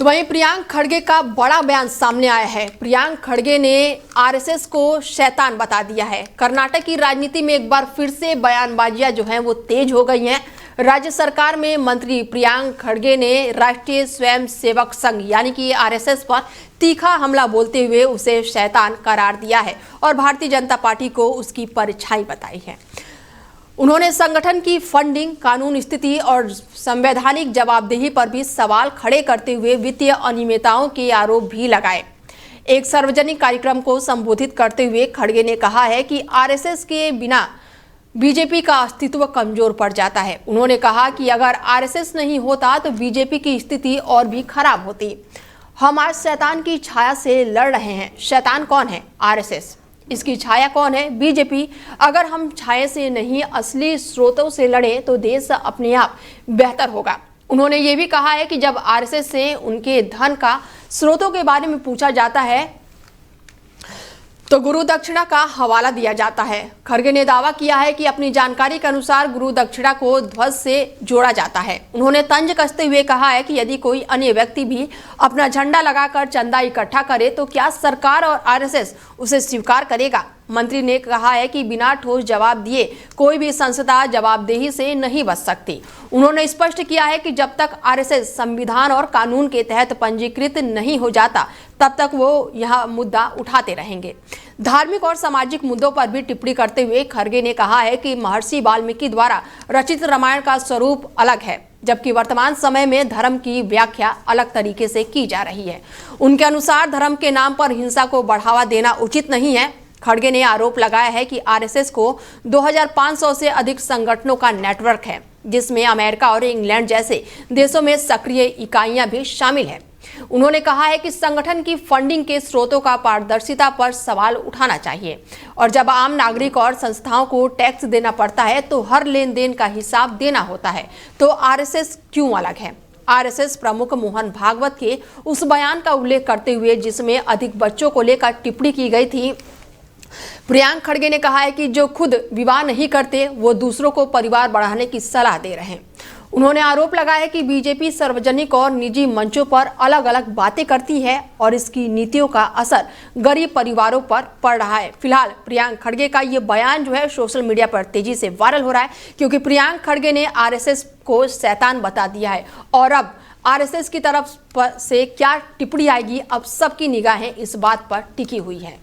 तो वहीं प्रियंक खड़गे का बड़ा बयान सामने आया है। प्रियंक खड़गे ने आरएसएस को शैतान बता दिया है। कर्नाटक की राजनीति में एक बार फिर से बयानबाजियां जो हैं वो तेज हो गई हैं। राज्य सरकार में मंत्री प्रियंक खड़गे ने राष्ट्रीय स्वयंसेवक संघ यानी कि आरएसएस पर तीखा हमला बोलते हुए उसे शैतान करार दिया है और भारतीय जनता पार्टी को उसकी परछाई बताई है। उन्होंने संगठन की फंडिंग, कानून स्थिति और संवैधानिक जवाबदेही पर भी सवाल खड़े करते हुए वित्तीय अनियमितताओं के आरोप भी लगाए। एक सार्वजनिक कार्यक्रम को संबोधित करते हुए खड़गे ने कहा है कि आरएसएस के बिना बीजेपी का अस्तित्व कमजोर पड़ जाता है। उन्होंने कहा कि अगर आरएसएस नहीं होता तो बीजेपी की स्थिति और भी खराब होती। हम आज शैतान की छाया से लड़ रहे हैं। शैतान कौन है? आरएसएस। इसकी छाया कौन है? बीजेपी। अगर हम छाया से नहीं असली स्रोतों से लड़े तो देश अपने आप बेहतर होगा। उन्होंने ये भी कहा है कि जब आरएसएस से उनके धन का स्रोतों के बारे में पूछा जाता है तो गुरु दक्षिणा का हवाला दिया जाता है। खड़गे ने दावा किया है कि अपनी जानकारी के अनुसार गुरु दक्षिणा को ध्वज से जोड़ा जाता है। उन्होंने तंज कसते हुए कहा है कि यदि कोई अन्य व्यक्ति भी अपना झंडा लगाकर चंदा इकट्ठा करे तो क्या सरकार और आरएसएस उसे स्वीकार करेगा? मंत्री ने कहा है कि बिना ठोस जवाब दिए कोई भी संस्था जवाबदेही से नहीं बच सकती। उन्होंने स्पष्ट किया है कि जब तक आरएसएस संविधान और कानून के तहत पंजीकृत नहीं हो जाता तब तक वो यह मुद्दा उठाते रहेंगे। धार्मिक और सामाजिक मुद्दों पर भी टिप्पणी करते हुए खड़गे ने कहा है कि महर्षि वाल्मीकि द्वारा रचित रामायण का स्वरूप अलग है, जबकि वर्तमान समय में धर्म की व्याख्या अलग तरीके से की जा रही है। उनके अनुसार धर्म के नाम पर हिंसा को बढ़ावा देना उचित नहीं है। खड़गे ने आरोप लगाया है कि आरएसएस को 2500 से अधिक संगठनों का नेटवर्क है, जिसमें अमेरिका और इंग्लैंड जैसे देशों में सक्रिय इकाइयां भी शामिल हैं। उन्होंने कहा है कि संगठन की फंडिंग के स्रोतों का पारदर्शिता पर सवाल उठाना चाहिए और जब आम नागरिक और संस्थाओं को टैक्स देना पड़ता है तो हर लेन देन का हिसाब देना होता है, तो आरएसएस क्यों अलग है? आरएसएस प्रमुख मोहन भागवत के उस बयान का उल्लेख करते हुए जिसमें अधिक बच्चों को लेकर टिप्पणी की गई थी, प्रियंक खड़गे ने कहा है कि जो खुद विवाह नहीं करते वो दूसरों को परिवार बढ़ाने की सलाह दे रहे हैं। उन्होंने आरोप लगाया है कि बीजेपी सार्वजनिक और निजी मंचों पर अलग अलग बातें करती है और इसकी नीतियों का असर गरीब परिवारों पर पड़ रहा है। फिलहाल प्रियंक खड़गे का ये बयान जो है सोशल मीडिया पर तेजी से वायरल हो रहा है, क्योंकि प्रियंक खड़गे ने आरएसएस को शैतान बता दिया है और अब आरएसएस की तरफ से क्या टिप्पणी आएगी, अब सबकी निगाहें इस बात पर टिकी हुई है।